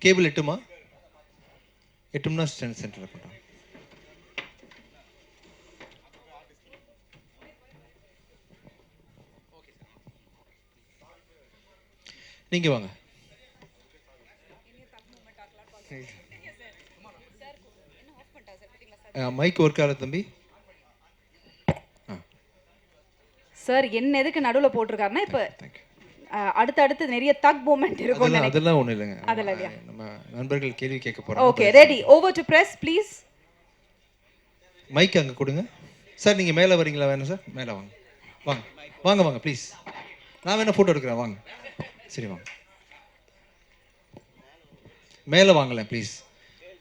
Cable எட்டுமா? எட்டும்னா சென்டரில் பண்ணுறோம். நீங்கள் வாங்க. மைக் ஒர்க் ஆகல தம்பி. சார் என்ன எதுக்கு நடுவில் போட்டிருக்காருன்னா இப்போ அடுத்து நிறைய தக் மூமெண்ட் இருக்கும். அதெல்லாம் ஒன்றும் இல்லைங்க. அதெல்லாம் நம்ம நண்பர்கள் கேள்வி கேட்க போகிறோம். Okay, ready. Over to press please. Mic அங்கே கொடுங்க சார். நீங்கள் மேலே வரீங்களா? வேணும் சார், மேலே வாங்க. வாங்க வாங்க வாங்க ப்ளீஸ். நான் வேணா ஃபோட்டோ எடுக்கிறேன், வாங்க. சரி வாங்க, மேலே வாங்கலேன் ப்ளீஸ்,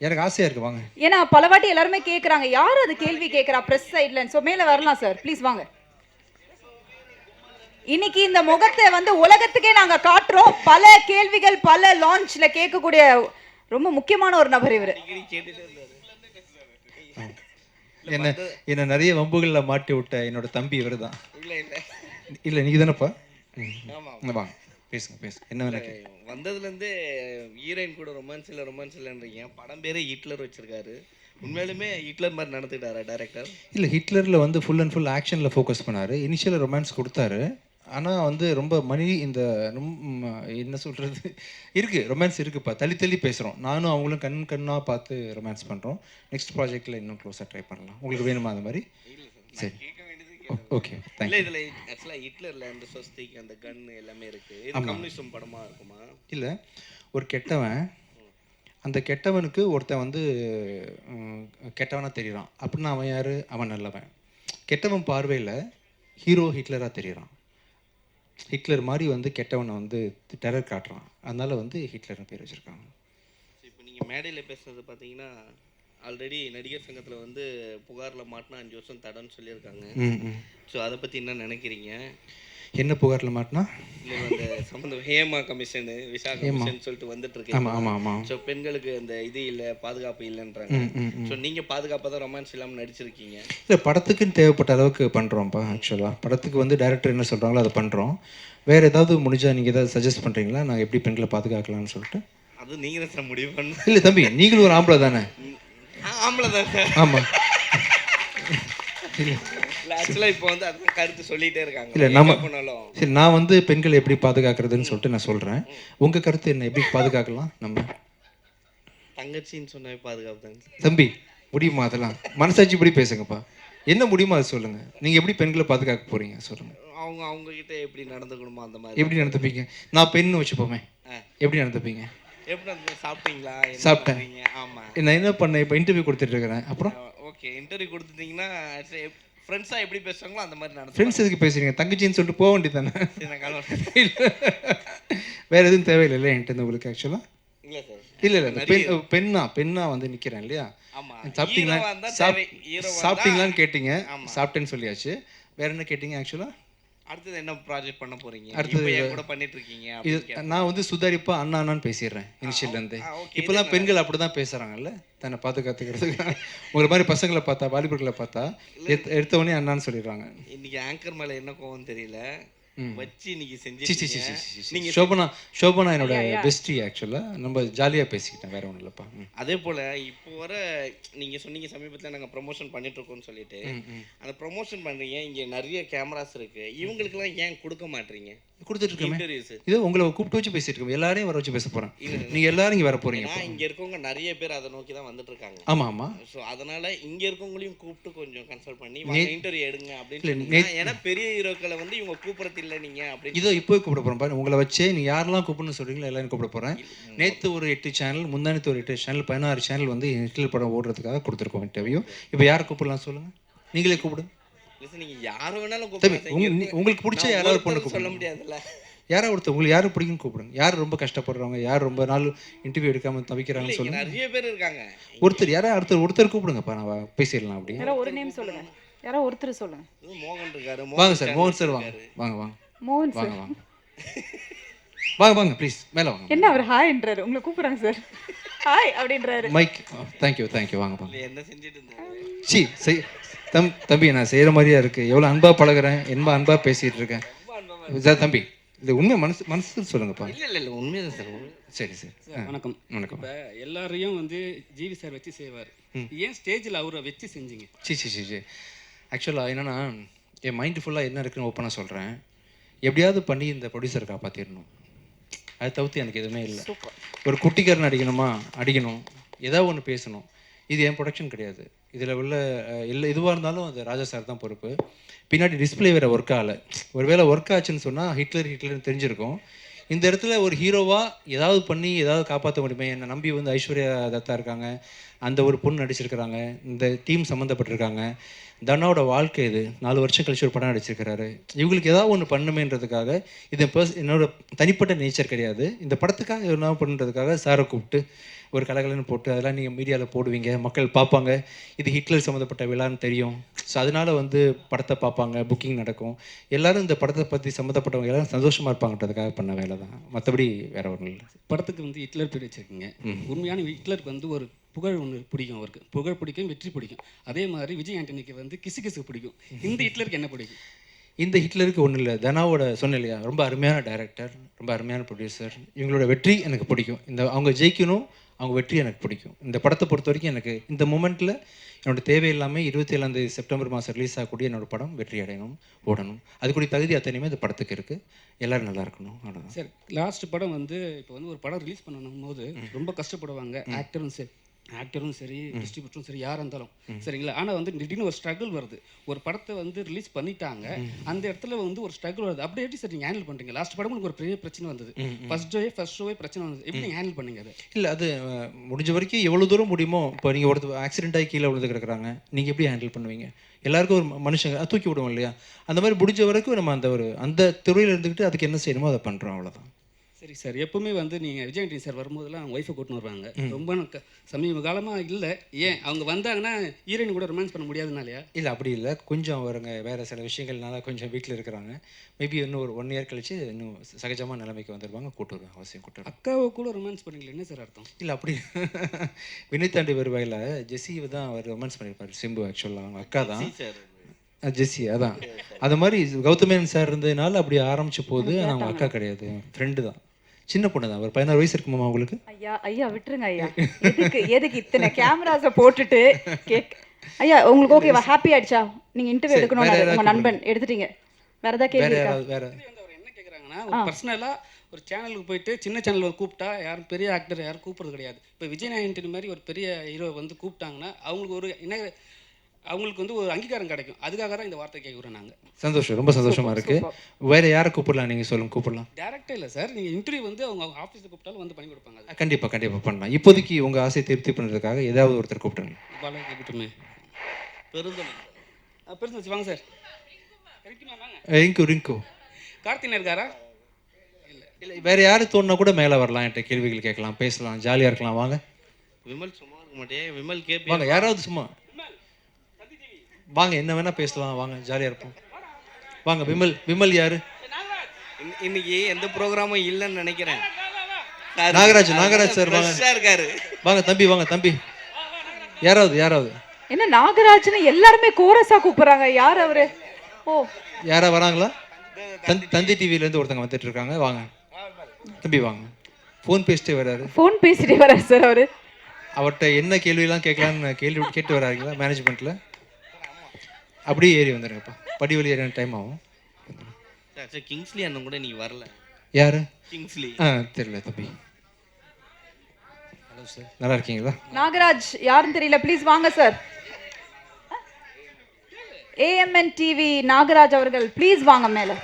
எனக்கு ஆசையாக இருக்குது, வாங்க. ஏன்னா பல வாட்டி எல்லாருமே கேட்குறாங்க யார் அது கேள்வி கேட்குறா ப்ரெஸ் சைடில். ஸோ மேலே வரலாம் சார், ப்ளீஸ் வாங்க. இன்னைக்கு இந்த முகத்தை வந்து உலகத்துக்கே நாங்க காட்டுறோம். பல கேள்விகள் பல லான்ச்ல கேட்கக்கூடிய ரொம்ப முக்கியமான ஒரு நபர் இவர். என்ன நிறைய வம்புகளில் மாட்டி விட்ட என்னோட தம்பி இவர் தான். இல்லை நீங்க தானேப்பா? வாங்க பேசுங்க. என்ன வந்ததுலேருந்து ஹீரோயின் கூட ரொமான்ஸ் இல்லைன்றீங்க. படம் பேரே ஹிட்லர் வச்சிருக்காரு. உண்மையிலுமே ஹிட்லர் மாதிரி நடந்துக்கிட்டாரா டைரக்டர்? இல்லை, ஹிட்லரில் வந்து ஃபுல் அண்ட் ஃபுல் ஆக்ஷனில் ஃபோக்கஸ் பண்ணார். இனிஷியலாக ரொமான்ஸ் கொடுத்தாரு. ஆனால் வந்து ரொம்ப இந்த என்ன சொல்கிறது இருக்குது, ரொமான்ஸ் இருக்குப்பா. தள்ளி பேசுகிறோம். நானும் அவங்களும் கண்ணாக பார்த்து ரொமான்ஸ் பண்ணுறோம். நெக்ஸ்ட் ப்ராஜெக்டில் இன்னும் க்ளோஸாக ட்ரை பண்ணலாம். உங்களுக்கு வேணுமா அது மாதிரி? சரி, ஓகே, தேங்க்யூ. இதில் ஆக்சுவலாக ஹிட்லரில் அந்த சொஸ்திக் அந்த கன் எல்லாமே இருக்குது. இது கம்யூனிசம் படமாக இருக்குமா? இல்லை, ஒரு கெட்டவன், அந்த கெட்டவனுக்கு ஒருத்தன் வந்து கெட்டவனாக தெரிகிறான் அப்படின்னா அவன் யார்? அவன் நல்லவன். கெட்டவன் பார்வையில் ஹீரோ ஹிட்லராக தெரிகிறான். ஹிட்லர் மாதிரி வந்து கெட்டவனை வந்து டெரர் காட்டுறான். அதனால வந்து ஹிட்லர்னு பேர் வச்சுருக்காங்க. இப்போ நீங்கள் மேடையில் பேசுகிறது பார்த்தீங்கன்னா ஆல்ரெடி நடிகர் சங்கத்தில் வந்து புகாரில் மாட்டினா 5 வருஷம் தடன்னு சொல்லியிருக்காங்க. ஸோ அதை பற்றி என்ன நினைக்கிறீங்க? என்ன புகாரில் மாட்டினா? இல்லை அந்த சம்மந்தம் ஹேமா கமிஷனு விசா கமிஷன் சொல்லிட்டு வந்துட்டு இருக்கு. ஆமாம். ஸோ பெண்களுக்கு அந்த இது இல்லை, பாதுகாப்பு இல்லைன்றாங்க. ஸோ நீங்கள் பாதுகாப்பாக தான் ரொமான்ஸ் இல்லாமல் நடிச்சிருக்கீங்க. இல்லை, படத்துக்குன்னு தேவைப்பட்ட அளவுக்கு பண்ணுறோம்ப்பா. ஆக்சுவலாக படத்துக்கு வந்து டைரக்டர் என்ன சொல்கிறாங்களோ அதை பண்ணுறோம். வேறு ஏதாவது முடிஞ்சால் நீங்கள் ஏதாவது சஜஸ்ட் பண்ணுறீங்களா நாங்கள் எப்படி பெண்களை பாதுகாக்கலாம்னு சொல்லிட்டு? அது நீங்கள் தான் சார் முடிவு பண்ண. இல்லை தம்பி, நீங்களும் ஒரு ஆம்பளை தானே? ஆம்பளை தான் சார். ஆமாம். ஆக்சுவலாக இப்போ வந்து அதுதான் கருத்து சொல்லிகிட்டே இருக்காங்க. இல்லை நம்ம சரி, நான் வந்து பெண்களை எப்படி பாதுகாக்கிறதுன்னு சொல்லிட்டு நான் சொல்கிறேன். உங்கள் கருத்து என்ன? எப்படி பாதுகாக்கலாம்? நம்ம தங்கச்சின்னு சொன்னாவே பாதுகாப்பு தாங்க தம்பி. முடியுமா? அதெல்லாம் மனசாட்சி இப்படி பேசுங்கப்பா. என்ன முடியுமா அது சொல்லுங்கள். நீங்கள் எப்படி பெண்களை பாதுகாக்க போகிறீங்க சொல்லுங்கள். அவங்ககிட்ட எப்படி நடந்துக்கணுமோ அந்த மாதிரி. எப்படி நடந்துப்பீங்க? நான் பெண்ணு வச்சுப்போமே, எப்படி நடந்துப்பீங்க? எப்படி சாப்பிட்டீங்களா? சாப்பிட்டேன். ஆமாம். நான் என்ன பண்ணேன், இப்போ இன்டர்வியூ கொடுத்துட்டு இருக்கிறேன். அப்புறம் ஓகே, இன்டர்வியூ கொடுத்துட்டீங்கன்னா ஃப்ரெண்ட்ஸாக எப்படி பேசுவாங்களோ அந்த மாதிரி நடந்து. ஃப்ரெண்ட்ஸ் எதுக்கு பேசுறீங்க? தங்கச்சின்னு சொல்லிட்டு போக வேண்டியது தானே. வேறு எதுவும் தேவையில்லை என்கிட்ட உங்களுக்கு ஆக்சுவலாக? இல்லை சார். இல்லை பெண்ணா வந்து நிற்கிறேன் இல்லையா? சாப்பிட்டீங்களான்னு கேட்டீங்க. சாப்பிட்டேன்னு சொல்லியாச்சு. வேற என்ன கேட்டீங்க ஆக்சுவலாக? அடுத்தது என்ன ப்ராஜெக்ட் பண்ண போறீங்க? அடுத்தது கூட பண்ணிட்டு இருக்கீங்க? நான் வந்து சுதாரிப்பா அண்ணான்னு பேசிடுறேன் இனிஷியல்லேருந்து. இப்போலாம் பெண்கள் அப்படி தான் பேசுகிறாங்கல்ல, தன்னை பாதுகாத்துக்கிறதுக்கு. உங்களை மாதிரி பசங்களை பார்த்தா, வாலிபர்களை பார்த்தா எடுத்தவொடனே அண்ணான்னு சொல்லிடுறாங்க. இன்னைக்கு ஆங்கர் மேலே என்ன கோவம் தெரியல வச்சு இன்னைக்கு செஞ்சு. நீங்க சோபனா என்னோட பெஸ்டி ஆக்சுவலாக. நம்ம ஜாலியாக பேசிக்கிட்டேன், வேற ஒன்றும் இல்லைப்பா. அதே போல் இப்போ வர நீங்கள் சொன்னீங்க சமீபத்தில் நாங்கள் ப்ரொமோஷன் பண்ணிட்டு இருக்கோம்னு சொல்லிட்டு, அந்த ப்ரொமோஷன் பண்ணுறீங்க, இங்கே நிறைய கேமராஸ் இருக்கு, இவங்களுக்குலாம் ஏன் கொடுக்க மாட்டீங்க? கொடுத்துட்டு இருக்கேன். இது உங்களை கூப்பிட்டு வச்சு பேசிட்டு இருக்கோம். எல்லாரையும் வர வச்சு பேச போகிறேன். நீங்கள் எல்லாரும் இங்கே வர போகிறீங்க. இங்கே இருக்கவங்க நிறைய பேர் அதை நோக்கி தான் வந்துட்டு இருக்காங்க. ஆமாம். ஸோ அதனால இங்கே இருக்கவங்களையும் கூப்பிட்டு கொஞ்சம் கன்சல்ட் பண்ணி இன்டர்வியூ எடுங்க அப்படின்னு. ஏன்னா பெரிய ஹீரோக்களை வந்து இவங்க கூப்பிடறது இல்லை நீங்கள் அப்படி. இதோ இப்போ கூப்பிட போகிறேன் பாரு. உங்களை வச்சே நீங்கள் யாரெல்லாம் கூப்பிடணும்னு சொல்கிறீங்களோ எல்லாரும் கூப்பிட போகிறேன். நேற்று ஒரு 8 சேனல், முந்தானத்து ஒரு 8 சேனல், 16 சேனல் வந்து ஹிட்லர் படம் ஓடுறதுக்காக கொடுத்துருக்கோம் இன்டர்வியூ. இப்போ யாரை கூப்பிடலாம் சொல்லுங்கள்? நீங்களே கூப்பிடுங்க. நீங்கள் யாரை வேணாலும் உங்களுக்கு பிடிச்ச யாராவது பொண்ணு சொல்ல முடியாதுல்ல. யாராவது ஒருத்தர் உங்களுக்கு யாரும் பிடிக்குன்னு கூப்பிடுங்க. யார் ரொம்ப கஷ்டப்படுறவங்க, யார் ரொம்ப நாள் இன்டர்வியூ எடுக்காமல் தவிக்கிறாங்கன்னு சொல்லுங்கள். நிறைய பேர் இருக்காங்க. ஒருத்தர் யாராவது ஒருத்தர் கூப்பிடுங்கப்பா, நான் பேசிடலாம். அப்படி ஒரு நேம் சொல்லுங்க. யாரோ ஒருத்தர் சொல்லுங்க. மோகன் இருக்காரு. வாங்க சார். மோகன் சார் வாங்க. மோகன் சார் வாங்க ப்ளீஸ் மேலே வாங்க. என்ன அவர் ஹாய்ன்றாரு, உங்களை கூப்பிடுறாங்க சார். ஹாய் அப்படின்றாரு. மைக் தேங்க்யூ வாங்க. என்ன செஞ்சுட்டு இருந்தாரு? சி தம்பி நான் செய்கிற மாதிரியா இருக்குது. எவ்வளோ அன்பாக பழகிறேன், அன்பாக பேசிகிட்டு இருக்கேன் சார். தம்பி இது உண்மை மனசு மனசு சொல்லுங்கப்பா. இல்லை உண்மைதான் சார். சரி சரி. வணக்கம். வணக்கம். இப்போ எல்லாரையும் வந்து ஜிவி சார் வச்சு செய்வார், ஏன் ஸ்டேஜில் அவரை வச்சு செஞ்சீங்க? சி ஆக்சுவலாக என்னென்னா என் மைண்டு ஃபுல்லாக என்ன இருக்குன்னு ஓப்பனாக சொல்கிறேன். எப்படியாவது பண்ணி இந்த ப்ரொடியூசரை காப்பாற்றிடணும், அதை தவிர்த்து எனக்கு எதுவுமே இல்லை. ஒரு குட்டிக்காரன் அடிக்கணும், ஏதாவது ஒன்று பேசணும். இது என் ப்ரொடக்ஷன் கிடையாது. இதில் உள்ள எதுவாக இருந்தாலும் அது ராஜா சார் தான் பொறுப்பு. பின்னாடி டிஸ்பிளே வேறு ஒர்க் ஆகலை. ஒருவேளை ஒர்க் ஆச்சுன்னு சொன்னால் ஹிட்லர்னு தெரிஞ்சிருக்கும். இந்த இடத்துல ஒரு ஹீரோவாக ஏதாவது பண்ணி ஏதாவது காப்பாற்ற முடியுமே. என்னை நம்பி வந்து ஐஸ்வர்யா தத்தா இருக்காங்க, அந்த ஒரு பொண்ணு நடிச்சிருக்கிறாங்க, இந்த டீம் சம்மந்தப்பட்டிருக்காங்க. தனாவோட வாழ்க்கை இது 4 வருஷம் கழிச்சு ஒரு படம் நடிச்சிருக்கிறாரு. இவங்களுக்கு ஏதாவது ஒன்று பண்ணுமேன்றதுக்காக, இது என்னோட தனிப்பட்ட நேச்சர் கிடையாது. இந்த படத்துக்காக என்ன பண்ணுறதுக்காக சாரை கூப்பிட்டு ஒரு கலகலன்னு போட்டு அதெல்லாம் நீங்கள் மீடியாவில் போடுவீங்க, மக்கள் பார்ப்பாங்க, இது ஹிட்லர் சம்மந்தப்பட்ட விழான்னு தெரியும். ஸோ அதனால் வந்து படத்தை பார்ப்பாங்க, புக்கிங் நடக்கும், எல்லோரும் இந்த படத்தை பற்றி சம்மந்தப்பட்டவங்க எல்லோரும் சந்தோஷமாக இருப்பாங்கன்றதுக்காக பண்ண வேலை தான், மற்றபடி வேறு ஒன்றும் இல்லை. படத்துக்கு வந்து ஹிட்லர் பேர் வச்சுருக்கீங்க. உண்மையான ஹிட்லருக்கு வந்து ஒரு புகழ் ஒன்று பிடிக்கும், அவருக்கு புகழ் பிடிக்கும், வெற்றி பிடிக்கும். அதே மாதிரி விஜய் ஆண்டனிக்கு வந்து கிசு பிடிக்கும். இந்த ஹிட்லருக்கு என்ன பிடிக்கும்? இந்த ஹிட்லருக்கு ஒன்றும் இல்லை, தனாவோட சொன்னேன் இல்லையா, ரொம்ப அருமையான டைரக்டர், ரொம்ப அருமையான ப்ரொடியூசர். இவங்களோட வெற்றி எனக்கு பிடிக்கும். அவங்க ஜெயிக்கணும், அவங்க வெற்றி எனக்கு பிடிக்கும். இந்த படத்தை பொறுத்த வரைக்கும் எனக்கு இந்த மூமெண்ட்டில் என்னோடய தேவையில்லாமல் 27 செப்டம்பர் மாதம் ரிலீஸ் ஆகக்கூடிய என்னோடய படம் வெற்றி அடையணும், ஓடணும். அதுக்குரிய தகுதி அத்தனையுமே இந்த படத்துக்கு இருக்குது. எல்லோரும் நல்லா இருக்கணும், அவ்வளோதான். சார், லாஸ்ட் படம் வந்து இப்போ வந்து ஒரு படம் ரிலீஸ் பண்ணணும் போது ரொம்ப கஷ்டப்படுவாங்க ஆக்டரும் சரி டிஸ்ட்ரிபியூட்டரும் சரி யாராக இருந்தாலும், சரிங்களா? ஆனால் வந்து திடீர்னு ஒரு ஸ்ட்ரகிள் வருது. ஒரு படத்தை வந்து ரிலீஸ் பண்ணிட்டாங்க, அந்த இடத்துல வந்து ஒரு ஸ்ட்ரகிள் வருது. அப்படி எப்படி சார் நீங்கள் ஹேண்டில் பண்ணுறீங்க? லாஸ்ட் படம் உங்களுக்கு ஒரு பெரிய பிரச்சனை வந்தது, ஃபர்ஸ்ட் ஷோவே பிரச்சனை வந்தது, எப்படி நீங்கள் ஹேண்டில் பண்ணீங்க அது? இல்லை, அது முடிஞ்ச வரைக்கும் எவ்வளோ தூரம் முடியுமோ. இப்போ நீங்கள் ஒருத்தர் ஆக்சிடென்ட் ஆகி கீழே விழுந்து கிடக்குறாங்க, நீங்கள் எப்படி ஹேண்டில் பண்ணுவீங்க? எல்லாருக்கும் ஒரு மனுஷங்க தூக்கி விடுவோம் இல்லையா, அந்த மாதிரி முடிஞ்ச வரைக்கும் நம்ம அந்த துறையில் இருந்துக்கிட்டு அதுக்கு என்ன செய்யணுமோ அதை பண்ணுறோம், அவ்வளோதான். சரி சார், எப்பவுமே வந்து நீங்கள் விஜய் ஆண்டனி சார் வரும்போதெல்லாம் அவங்க ஒய்ஃபை கூட்டின்னு வருவாங்க. ரொம்ப சமீப காலமாக இல்லை, ஏன் அவங்க வந்தாங்கன்னா ஹீரோயின் கூட ரொமான்ஸ் பண்ண முடியாதுனாலையா? இல்லை, அப்படி இல்லை, கொஞ்சம் அவருங்க வேறு சில விஷயங்கள்னால கொஞ்சம் வீட்டில் இருக்கிறாங்க. மேபி இன்னும் ஒரு 1 இயர் கழிச்சு இன்னும் சகஜமாக நிலைமைக்கு வந்துடுவாங்க, கூட்டுருவாங்க, அவசியம் கூட்டுருவாங்க. அக்காவை கூட ரொமான்ஸ் பண்ணிங்களா? என்ன சார் அர்த்தம்? இல்லை, அப்படி வினைத்தாண்டி வருவாயில் ஜெஸ்ஸி தான் அவர் ரொமான்ஸ் பண்ணியிருப்பார். சிம்பு ஆக்சுவலாக அவங்க அக்கா தான் ஜெஸ்ஸி. அதான் அது மாதிரி கௌதமேன் சார் இருந்ததுனால அப்படி ஆரம்பிச்ச போது அவங்க அக்கா கிடையாது, ஃப்ரெண்டு தான், சின்ன பொண்ணு தான். ஒரு 16 வயசு இருக்குமா உங்களுக்கு? ஐயா விட்டுருங்க ஐயா, எதுக்கு இத்தனை கேமராஸை போட்டுட்டு ஐயா உங்களுக்கு ஓகேவா? ஹாப்பி ஆயிடுச்சா? நீங்க இன்டர்வியூ எடுக்கணும், உங்க நண்பன் எடுத்துட்டீங்க, வேற ஏதாவது கேள்வி இருக்கா? வேற என்ன கேட்குறாங்கன்னா, ஒரு பர்சனலாக ஒரு சேனலுக்கு போயிட்டு சின்ன சேனல் கூப்பிட்டா யாரும் பெரிய ஆக்டர் யாரும் கூப்பிட்றது கிடையாது. இப்போ விஜய் ஆண்டனி மாதிரி ஒரு பெரிய ஹீரோ வந்து கூப்பிட்டாங்கன்னா அவங்களுக்கு வந்து ஒரு அங்கீகாரம் கிடைக்கும். அதுக்காக தான் இந்த வார்த்தை கேட்குறோம் நாங்கள். சந்தோஷம், ரொம்ப சந்தோஷமா இருக்கு. வேற யாரை கூப்பிடலாம் நீங்கள் சொல்லுங்க, கூப்பிடலாம். டேரக்டே இல்லை சார், நீங்கள் இன்டர்வியூ வந்து அவங்க ஆஃபீஸில் கூப்பிட்டாலும் வந்து பண்ணி கொடுப்பாங்க. கண்டிப்பாக பண்ணலாம். இப்போதைக்கு உங்கள் ஆசையை திருப்தி பண்ணுறதுக்காக ஏதாவது ஒருத்தர் கூப்பிட்டுருங்க. பாலா கூப்பிட்டுமே பெருந்தச்சு வாங்க சார். ரிங்கு கார்த்தினா இருக்காரா? இல்லை, வேற யாரு தோணுனா கூட மேலே வரலாம், என்கிட்ட கேள்விகள் கேட்கலாம், பேசலாம், ஜாலியாக இருக்கலாம். வாங்க. விமல் சும்மா இருக்க மாட்டே, விமல் கேப்பி வாங்க, யாராவது சும்மா வாங்க, என்ன வேணா பேசலாம், வாங்க, ஜாலியாக இருப்போம். வாங்க. விமல் யாரு? இன்னைக்கு எந்த ப்ரோக்ராமும் இல்லைன்னு நினைக்கிறேன். நாகராஜ் சார் வாங்க. இருக்காரு. வாங்க தம்பி. யாராவது என்ன நாகராஜ்னு எல்லாருமே கோரஸா கூப்பிடுறாங்க, யார் அவரு? ஓ, யாரா வராங்களா? தந்தி டிவிலேருந்து ஒருத்தங்க வந்துட்டு இருக்காங்க. வாங்க தம்பி, வாங்க. ஃபோன் பேசிட்டே வராரு சார். அவர்கிட்ட என்ன கேள்வியெல்லாம் கேட்கலான்னு கேட்டு வராங்களா மேனேஜ்மெண்ட்டில்? அப்படியே ஏறி வந்துடுங்கப்பா, படி வழி ஏறின டைம் ஆகும். கிங்ஸ்லி அண்ணன் கூட நீ வரல. யாரு? கிங்ஸ்லி. தெரியல தம்பி. ஹலோ சார், நல்லா இருக்கீங்களா? நாகராஜ் யாருன்னு தெரியல, ப்ளீஸ் வாங்க சார். AMN TV நாகராஜ் அவர்கள் ப்ளீஸ் வாங்க மேல.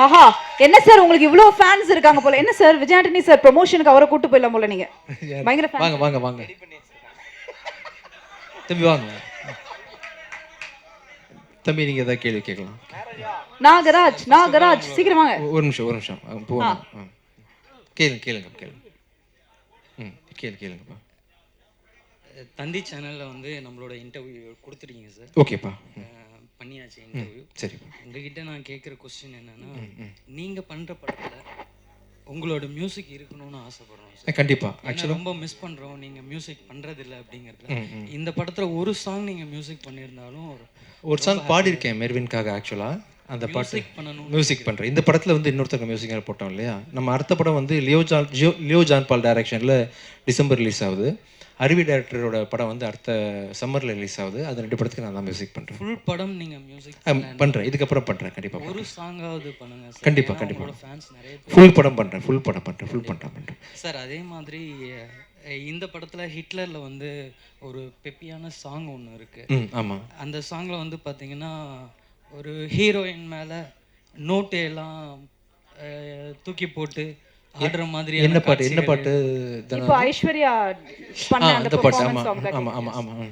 ஆஹா, என்ன சார் உங்களுக்கு இவ்ளோ ஃபேன்ஸ் இருக்காங்க போல. என்ன சார், விஜய் ஆண்டனி சார் ப்ரமோஷனுக்கு அவரை கூட்டு போயிடலாம் போல நீங்க. பயங்கர ஃபேன். வாங்க தம்பி, வாங்க தம்பி, நீங்க ஏதாவது கேள்வி கேட்கலாம். நாகராஜ் சீக்கிரம் வாங்க. ஒரு நிமிஷம் போங்க. கேளுங்க. கேளுங்கப்பா. தந்தி சேனலில் வந்து நம்மளோட இன்டர்வியூ கொடுத்துருக்கீங்க சார். ஓகேப்பா, பண்ணியாச்சு இன்டர்வியூ. சரிப்பா. உங்ககிட்ட நான் கேட்குற கொஸ்டின் என்னன்னா, நீங்கள் பண்ணுற படத்தில் உங்களோட மியூசிக் இருக்கணும்னு ஆசைப்படுறோம் சார். கண்டிப்பாக ஏன்னா ஆக்சுவலாக ரொம்ப மிஸ் பண்ணுறோம், நீங்கள் மியூசிக் பண்ணுறதில்ல அப்படிங்கிறது. இந்த படத்தில் ஒரு சாங் நீங்கள் மியூசிக் பண்ணியிருந்தாலும் ஒரு சாங் பாடியிருக்கேன் மெர்வின்காக ஆக்சுவலாக. அந்த பாட்டு மியூசிக் பண்ணணும். மியூசிக் பண்ணுறேன். இந்த படத்தில் வந்து இன்னொருத்தங்க மியூசிக் போட்டோம் இல்லையா. நம்ம அடுத்த படம் வந்து லியோ ஜான் பால் டைரக்ஷனில் டிசம்பர் ரிலீஸ் ஆகுது. அருவி டைரக்டரோட படம் வந்து அடுத்த சம்மரில் ரிலீஸ் ஆகுது. அது 2 படத்துக்கு நான் தான் மியூசிக் பண்ணுறேன். ஃபுல் படம் நீங்கள் மியூசிக் பண்ணுறேன், இதுக்கப்புறம் பண்ணுறேன் கண்டிப்பாக. ஒரு சாங்காவது பண்ணுங்க சார். கண்டிப்பாக ஃபேன்ஸ் நிறைய பேர். ஃபுல் படம் பண்ணுறேன், ஃபுல் பண்ணுறேன். சார் அதே மாதிரி இந்த படத்தில் ஹிட்லரில் வந்து ஒரு பெப்பியான சாங் ஒன்று இருக்குது. ஆமாம். அந்த சாங்கில் வந்து பார்த்தீங்கன்னா ஒரு ஹீரோயின் மேலே நோட்டையெல்லாம் தூக்கி போட்டு ஆடுற மாதிரி என்ன பாட்டு இப்போ ஐஸ்வர்யா பண்ண அந்த அந்த பாட்டு. பெர்ஃபார்மன்ஸ் ஆமாம் சாங். ஆமாம் ஆமாம் ஆமாம்.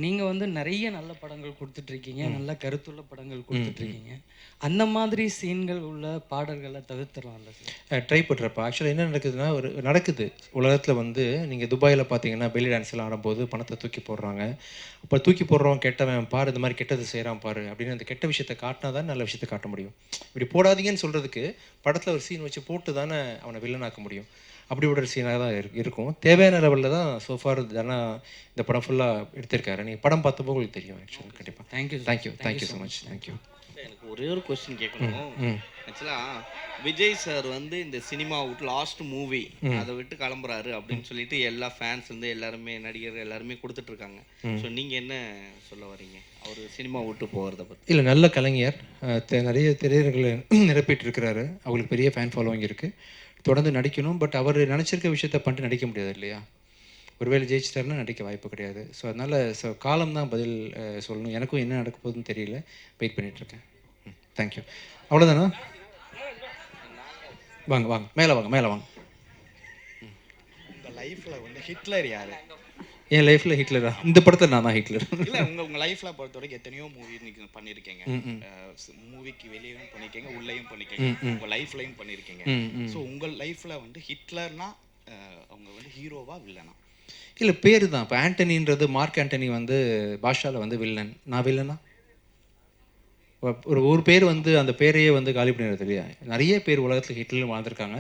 நீங்கள் வந்து நிறைய நல்ல படங்கள் கொடுத்துட்ருக்கீங்க, நல்ல கருத்துள்ள படங்கள் கொடுத்துட்ருக்கீங்க. அந்த மாதிரி சீன்கள் உள்ள பாடல்களை தவிர்த்துடலாம்ல சார்? ட்ரை பண்ணுறப்ப ஆக்சுவலாக என்ன நடக்குதுன்னா நடக்குது உலகத்தில் வந்து. நீங்கள் துபாயில் பார்த்தீங்கன்னா பெல்லி டான்ஸ்லாம் ஆடும்போது பணத்தை தூக்கி போடுறாங்க. அப்போ தூக்கி போடுறவன் கெட்டவன் பாரு, இந்த மாதிரி கெட்டது செய்கிறான் பாரு அப்படின்னு அந்த கெட்ட விஷயத்தை காட்டினா தான் நல்ல விஷயத்தை காட்ட முடியும். இப்படி போடாதீங்கன்னு சொல்கிறதுக்கு படத்தில் ஒரு சீன் வச்சு போட்டு தானே அவனை வில்லனாக்க முடியும். அப்படி ஒரு சீனாக தான் இருக்கும். தேவையான லெவலில் தான் சோஃபார் தானே இந்த படம் ஃபுல்லாக எடுத்திருக்காரு. நீங்கள் படம் பார்த்தப்போ உங்களுக்கு தெரியும் ஆக்சுவலாக. கண்டிப்பாக. Thank you so much. தேங்க்யூ. எனக்கு ஒரே ஒரு கொஸ்டின் கேட்கணும். ஆக்சுவலாக விஜய் சார் வந்து இந்த சினிமா விட்டு லாஸ்ட் மூவி அதை விட்டு கிளம்புறாரு அப்படின்னு சொல்லிட்டு எல்லா ஃபேன்ஸ் வந்து எல்லாருமே நடிகர் எல்லாருமே கொடுத்துட்டு இருக்காங்க. ஸோ நீங்கள் என்ன சொல்ல வரீங்க அவர் சினிமா விட்டு போகிறத பற்றி? இல்லை, நல்ல கலைஞர், நிறைய திரையரங்களை நிரப்பிட்டு இருக்கிறாரு. அவங்களுக்கு பெரிய ஃபேன் ஃபாலோவிங் இருக்குது. தொடர்ந்து நடிக்கணும். பட் அவர் நினச்சிருக்க விஷயத்த பண்ணிட்டு நடிக்க முடியாது இல்லையா. ஒருவேளை ஜெயிச்சிட்டாருன்னா நடிக்க வாய்ப்பு கிடையாது. ஸோ அதனால் காலம் தான் பதில் சொல்லணும். எனக்கும் என்ன நடக்க போகுதுன்னு தெரியல, வெயிட் பண்ணிகிட்ருக்கேன். தேங்க்யூ. அவ்வளோதானா? வாங்க மேலே வாங்க. உங்கள் லைஃப்பில் வந்து ஹிட்லர் யார்? என் லைஃப்பில் ஹிட்லரா? இந்த படத்தில் நான் தான் ஹிட்லர். இல்லை, உங்கள் லைஃப்பில் பொறுத்த வரைக்கும் எத்தனையோ மூவி நீங்கள் பண்ணியிருக்கீங்க. மூவிக்கு வெளியேயும் பண்ணியிருக்கீங்க, உள்ளேயும் பண்ணியிருக்கீங்க, உங்கள் லைஃப்லையும் பண்ணியிருக்கீங்க. ஸோ உங்கள் லைஃப்பில் வந்து ஹிட்லர்னா அவங்க வந்து ஹீரோவா வில்லனா? இல்லை, பேர் தான். இப்போ ஆண்டனின்றது மார்க் ஆண்டனி வந்து பாஷாவில் வந்து வில்லன். நான் வில்லனா? ஒரு பேர் வந்து அந்த பேரையே வந்து காலி பண்ணிடுறது இல்லையா. நிறைய பேர் உலகத்தில் ஹிட்லர் வாழ்ந்துருக்காங்க.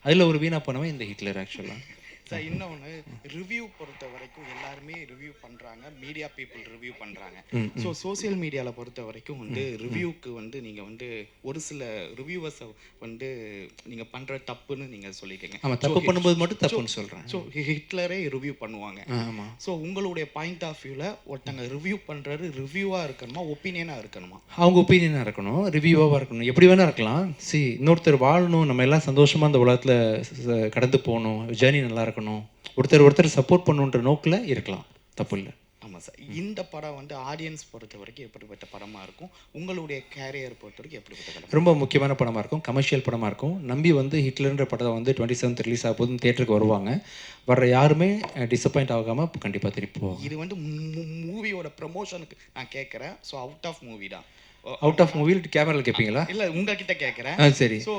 அதில் ஒரு வீணா போனவன் இந்த ஹிட்லர் ஆக்சுவலாக. சார் இன்னொன்று, ரிவ்யூ பொறுத்த வரைக்கும் எல்லாருமே ரிவ்யூ பண்ணுறாங்க, மீடியா பீப்புள் ரிவ்யூ பண்ணுறாங்க. ஸோ சோசியல் மீடியாவில் பொறுத்த வரைக்கும் வந்து ரிவ்யூக்கு வந்து நீங்கள் வந்து ஒரு சில ரிவ்யூவர்ஸை வந்து நீங்கள் பண்ணுற தப்புன்னு நீங்கள் சொல்லியிருக்கீங்க. ஆமாம், தப்பு பண்ணும்போது மட்டும் தப்புன்னு சொல்கிறேன். ஸோ ஹிட்லரே ரிவ்யூ பண்ணுவாங்க. ஆமாம். ஸோ உங்களுடைய பாயிண்ட் ஆஃப் வியூவில் ஒருத்தங்க ரிவ்யூ பண்ணுறது ரிவ்யூவாக இருக்கணுமா, ஒப்பீனியனாக இருக்கணுமா? அவங்க ஒப்பீனியனாக இருக்கணும், ரிவ்யூவாக இருக்கணும், எப்படி வேணால் இருக்கலாம். இன்னொருத்தர் வாழணும், நம்ம எல்லாம் சந்தோஷமாக அந்த உலகத்தில் கடந்து போகணும், ஜேர்னி நல்லா இருக்கணும், ஒருத்தர் சப்போர்ட் பண்ணுன்ற நோக்கில் இருக்கலாம், தப்பு இல்லை. ஆமாம் சார். இந்த படம் வந்து ஆடியன்ஸ் பொறுத்த வரைக்கும் எப்படிப்பட்ட படமாக இருக்கும்? உங்களுடைய கேரியர் பொறுத்த வரைக்கும் எப்படிப்பட்ட படம்? ரொம்ப முக்கியமான படமாக இருக்கும், கமர்ஷியல் படமாக இருக்கும். நம்பி வந்து ஹிட்லர்ன்ற படத்தை வந்து 27th ரிலீஸ் ஆக போதும் தியேட்டருக்கு வருவாங்க. வர்ற யாருமே டிசப்பாயிண்ட் ஆகாமல் கண்டிப்பாக திருப்பி போவாங்க. இது வந்து மூவியோட ப்ரமோஷனுக்கு நான் கேட்குறேன். ஸோ அவுட் ஆஃப் மூவி தான். அவுட் ஆஃப் மூவி கேமராவில் கேட்பீங்களா? இல்லை, உங்ககிட்ட கேட்குறேன். சரி. ஸோ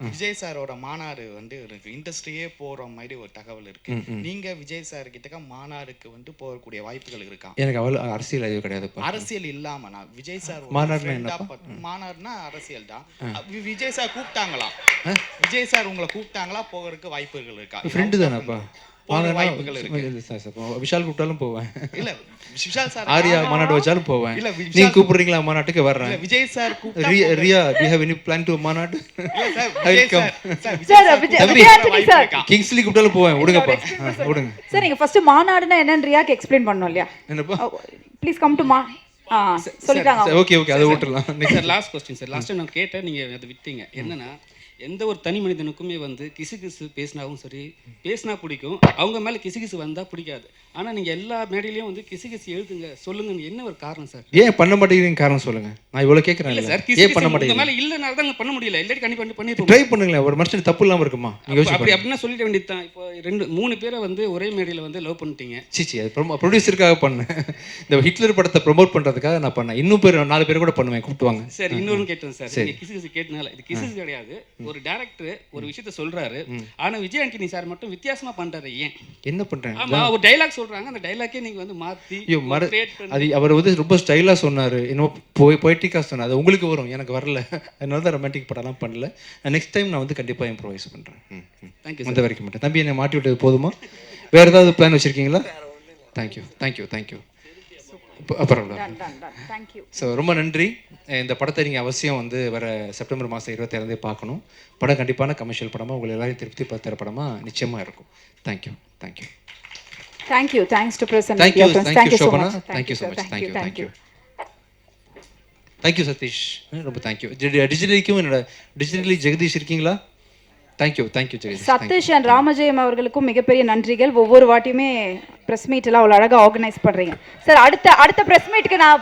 விஜய் சாரோட மாநாடு வந்து இண்டஸ்ட்ரியே போகிற மாதிரி ஒரு தகவல் இருக்கு. நீங்கள் விஜய் சார் கிட்ட மாநாடுக்கு வந்து போகக்கூடிய வாய்ப்புகள் இருக்கா? எனக்கு அவ்வளோ அரசியல் அறிவு கிடையாது. அரசியல் இல்லாம நான் விஜய் சார் மாநாடுனா அரசியல் தான். விஜய் சார் கூப்பிட்டாங்களா? விஜய் சார் உங்களை கூப்பிட்டாங்களா? போகிறதுக்கு வாய்ப்புகள் இருக்கா? ஃப்ரெண்டு தானேப்பா, வாய்ப்புகள் இருக்கு. விஷால் கூப்பிட்டாலும் போவேன். இல்ல விஷால் சார் ஆரியா மாநாடு வச்சாலும் போவேன். இல்ல நீங்க கூப்பிடுறீங்களா மாநாட்டுக்கு வர்றேன். விஜய் சார் ரியா we have any plan to மாநாடு? கிங்ஸ்லி கூப்பிட்டாலும் போவேன். விடுங்கப்பா, விடுங்க சார். நீங்க ஃபர்ஸ்ட் மாநாடுனா என்னன்னு ரியாக்கு எக்ஸ்பிளைன் பண்ணணும் இல்லையா? என்னப்பா? ப்ளீஸ் கம் டு சொல்லிட்டாங்க. ஓகே அதை விட்டுறலாம். Sir last question sir. Last நான் கேட்டேன், நீங்க அதை விட்டீங்க. என்னன்னா, எந்த ஒரு தனி மனிதனுக்குமே வந்து கிசு பேசினாவும் சரி, பேசினா பிடிக்கும், அவங்க மேலே கிசு வந்தால் பிடிக்காது. ஆனால் நீங்கள் எல்லா மேடையிலையும் வந்து கிசு எழுதுங்க சொல்லுங்க, என்ன ஒரு காரணம் சார்? ஏன் பண்ண மாட்டேங்கிறீங்க காரணம் சொல்லுங்க. நான் இவ்வளோ கேட்குறேன். இல்லை சார், ஏன் பண்ண மாட்டேங்க? மேலே இல்லைனால தான் பண்ண முடியல. இல்லாட்டி கண்டிப்பாக பண்ணி ட்ரை பண்ணுங்களேன். ஒரு மனுஷன் தப்பு இல்லாமல் இருக்குமா? அப்படின்னா சொல்லிட வேண்டியது தான். இப்போ 2-3 பேரை வந்து ஒரே மேடையில் வந்து லவ் பண்ணிட்டீங்க. சிச்சி, அது ப்ரொடியூசருக்காக பண்ணேன். இந்த ஹிட்லர் படத்தை ப்ரொமோட் பண்ணுறதுக்காக நான் பண்ணேன். இன்னும் 4 பேர் கூட பண்ணுவேன், கூப்பிட்டுவாங்க. சரி, இன்னொன்று கேட்டேன் சார். நீங்கள் கிசு கேட்டனால இது கிசு கிடையாது, ஒரு டைரக்டர் ஒரு விஷயத்த சொல்றாரு, ஆனா விஜய் ஆண்டனி சார் மட்டும் வித்தியாசமா பண்றாரு ஏன்? என்ன பண்றாங்க? ஆமா, ஒரு டைலாக் சொல்றாங்க, அந்த டைலாக்கே நீங்க வந்து மாத்தி ஐயோ create பண்ணி அது அவர் வந்து ரொம்ப ஸ்டைலாக சொன்னார், இன்னும் பொய்ட்டிக்காக சொன்னார். அது உங்களுக்கு வரும், எனக்கு வரல. அதனால தான் ரொமான்டிக் படம்லாம் பண்ணல. நெக்ஸ்ட் டைம் நான் வந்து கண்டிப்பாக இம்ப்ரோவைஸ் பண்ணுறேன். தேங்க்யூ அந்த வரைக்கும் மட்டும். தம்பி என்னை மாட்டி விட்டது போதுமா? வேறு ஏதாவது பிளான் வச்சுருக்கீங்களா? தேங்க்யூ. அப்புறம் தேங்க்யூ. ஸோ ரொம்ப நன்றி. இந்த படத்தை நீங்கள் அவசியம் வந்து வர செப்டம்பர் மாதம் 26 பார்க்கணும். படம் கண்டிப்பான கமர்ஷியல் படமாக உங்களை எல்லாரையும் திருப்தி படுத்துகிற படமாக நிச்சயமாக இருக்கும். Thank you. Thanks to Press and Thank media you, friends. thank Thank you, you so Shobana. much. Thank you so sir. much. Thank you. Thank you Satish, ரொம்ப தேங்க்யூ. டிஜிட்டலிக்கும் என்னோட டிஜிட்டலி ஜெகதீஷ் இருக்கீங்களா? தேங்க்யூ ஜெகதீஷ். சதீஷ் அண்ட் ராமஜெயம் அவர்களுக்கும் மிகப்பெரிய நன்றிகள். ஒவ்வொரு வாட்டியுமே ப்ரெஸ் மீட் எல்லாம் அவ்வளோ அழகாக ஆர்கனைஸ் பண்ணுறீங்க சார். அடுத்த ப்ரெஸ் மீட்டுக்கு நான்